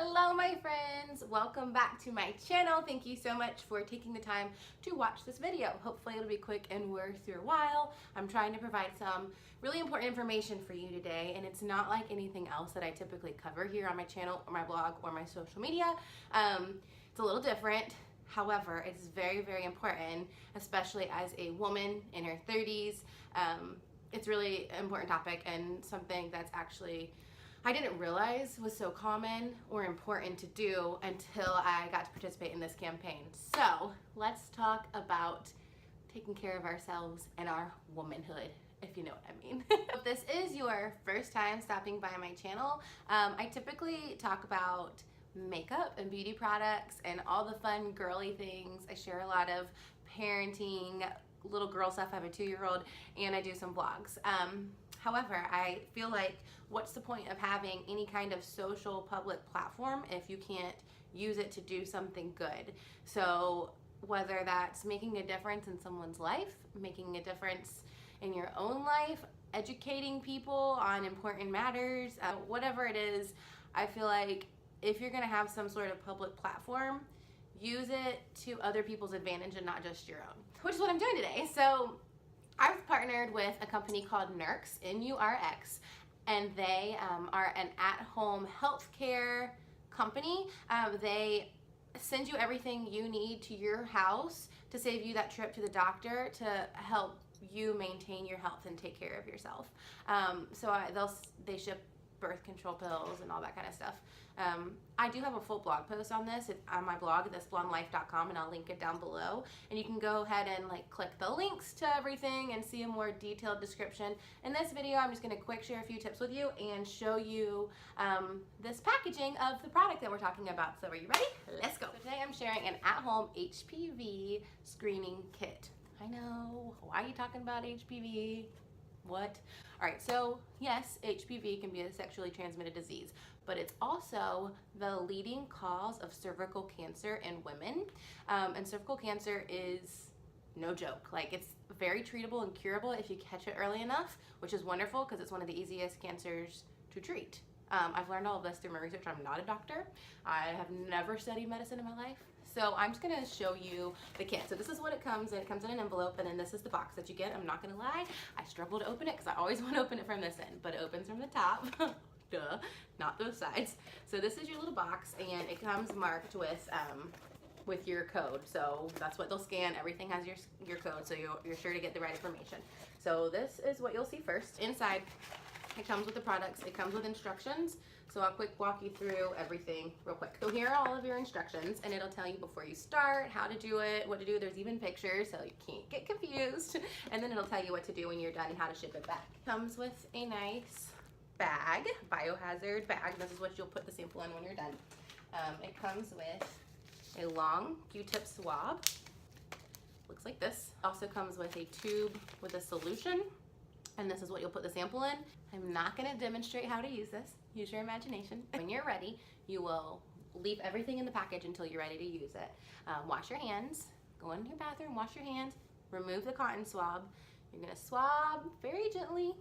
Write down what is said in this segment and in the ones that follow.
Hello my friends, welcome back to my channel. Thank you so much for taking the time to watch this video. Hopefully it'll be quick and worth your while. I'm trying to provide some really important information for you today, and it's not like anything else that I typically cover here on my channel or my blog or my social media. It's a little different. However, it's very, very important, especially as a woman in her 30s. It's really an important topic and something that's actually I didn't realize was so common or important to do until I got to participate in this campaign. So let's talk about taking care of ourselves and our womanhood, if you know what I mean. If this is your first time stopping by my channel, I typically talk about makeup and beauty products and all the fun girly things. I share a lot of parenting, little girl stuff. I have a 2-year-old and I do some vlogs. However, I feel like what's the point of having any kind of social public platform if you can't use it to do something good? So whether that's making a difference in someone's life, making a difference in your own life, educating people on important matters, whatever it is, I feel like if you're gonna have some sort of public platform, use it to other people's advantage and not just your own, which is what I'm doing today. So I've partnered with a company called NURX, N-U-R-X, and they are an at-home healthcare company. They send you everything you need to your house to save you that trip to the doctor to help you maintain your health and take care of yourself. They ship birth control pills and all that kind of stuff. I do have a full blog post on this. It's on my blog, thisblondelife.com, and I'll link it down below. And you can go ahead and click the links to everything and see a more detailed description. In this video, I'm just going to quick share a few tips with you and show you this packaging of the product that we're talking about. So are you ready? Let's go. So today I'm sharing an at-home HPV screening kit. I know, why are you talking about HPV? What? All right, so yes, HPV can be a sexually transmitted disease, but it's also the leading cause of cervical cancer in women. And cervical cancer is no joke. It's very treatable and curable if you catch it early enough, which is wonderful because it's one of the easiest cancers to treat. I've learned all of this through my research. I'm not a doctor. I have never studied medicine in my life. So I'm just gonna show you the kit. So this is what it comes in. It comes in an envelope, and then this is the box that you get. I'm not gonna lie, I struggle to open it because I always want to open it from this end, but it opens from the top. Duh, not those sides. So this is your little box, and it comes marked with your code. So that's what they'll scan. Everything has your code, so you're sure to get the right information. So this is what you'll see first. Inside, it comes with the products. It comes with instructions. So I'll quick walk you through everything real quick. So here are all of your instructions, and it'll tell you before you start, how to do it, what to do. There's even pictures, so you can't get confused. And then it'll tell you what to do when you're done and how to ship it back. Comes with a nice bag, biohazard bag. This is what you'll put the sample in when you're done. It comes with a long Q-tip swab. Looks like this. Also comes with a tube with a solution. And this is what you'll put the sample in. I'm not gonna demonstrate how to use this. Use your imagination. When you're ready, you will leave everything in the package until you're ready to use it. Wash your hands, go into your bathroom, wash your hands, remove the cotton swab. You're gonna swab very gently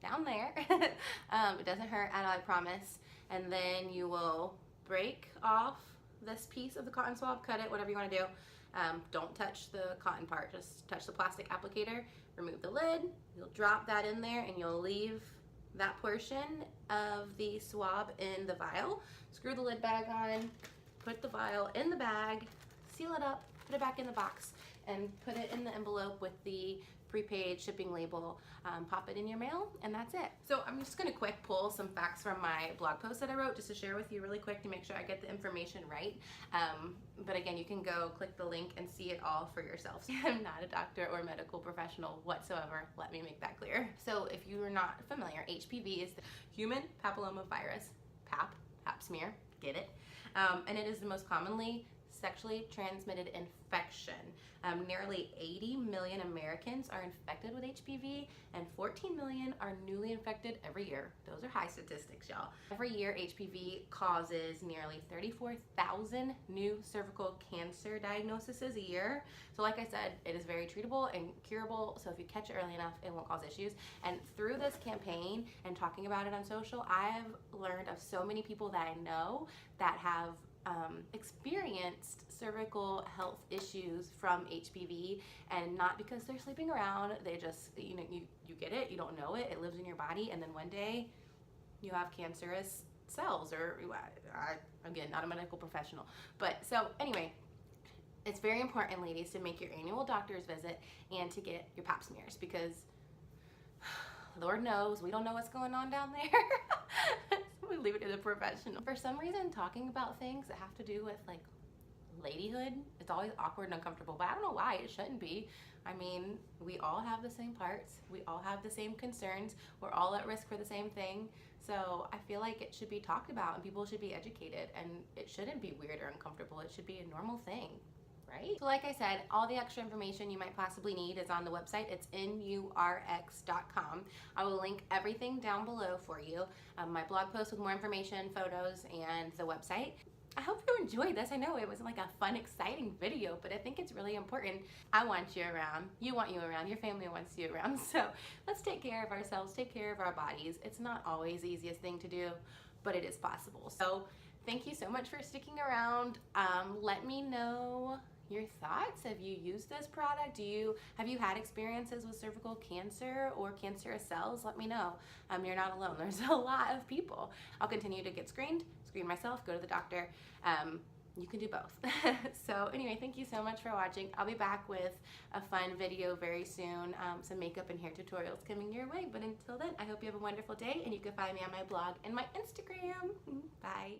down there. It doesn't hurt at all, I promise. And then you will break off this piece of the cotton swab, cut it, whatever you wanna do. Don't touch the cotton part, just touch the plastic applicator, remove the lid, you'll drop that in there, and you'll leave that portion of the swab in the vial. Screw the lid bag on, put the vial in the bag, seal it up, put it back in the box, and put it in the envelope with the prepaid shipping label. Pop it in your mail, and that's it. So I'm just gonna quick pull some facts from my blog post that I wrote just to share with you really quick to make sure I get the information right. But again, you can go click the link and see it all for yourself. I'm not a doctor or medical professional whatsoever. Let me make that clear. So if you are not familiar, HPV is the human papillomavirus, pap smear, get it? And it is the most commonly sexually transmitted infection. Nearly 80 million Americans are infected with HPV, and 14 million are newly infected every year. Those are high statistics, y'all. Every year, HPV causes nearly 34,000 new cervical cancer diagnoses a year. So like I said, it is very treatable and curable, so if you catch it early enough, it won't cause issues. And through this campaign and talking about it on social, I have learned of so many people that I know that have experienced cervical health issues from HPV, and not because they're sleeping around. They just, you know, you get it, you don't know it, it lives in your body, and then one day you have cancerous cells, or again, not a medical professional. But so anyway, it's very important, ladies, to make your annual doctor's visit and to get your pap smears, because Lord knows we don't know what's going on down there. We leave it to the professional. For some reason, talking about things that have to do with like ladyhood, it's always awkward and uncomfortable, but I don't know why it shouldn't be. I mean, we all have the same parts, we all have the same concerns, we're all at risk for the same thing. So I feel like it should be talked about and people should be educated, and it shouldn't be weird or uncomfortable. It should be a normal thing. Right? So like I said, all the extra information you might possibly need is on the website. It's NURX.com. I will link everything down below for you. My blog post with more information, photos, and the website. I hope you enjoyed this. I know it wasn't like a fun, exciting video, but I think it's really important. I want you around. You want you around. Your family wants you around. So let's take care of ourselves, take care of our bodies. It's not always the easiest thing to do, but it is possible. So thank you so much for sticking around. Let me know your thoughts. Have you used this product? Have you had experiences with cervical cancer or cancerous cells? Let me know. You're not alone. There's a lot of people. I'll continue to get screen myself, go to the doctor. You can do both. So anyway, thank you so much for watching. I'll be back with a fun video very soon. Some makeup and hair tutorials coming your way. But until then, I hope you have a wonderful day, and you can find me on my blog and my Instagram. Bye.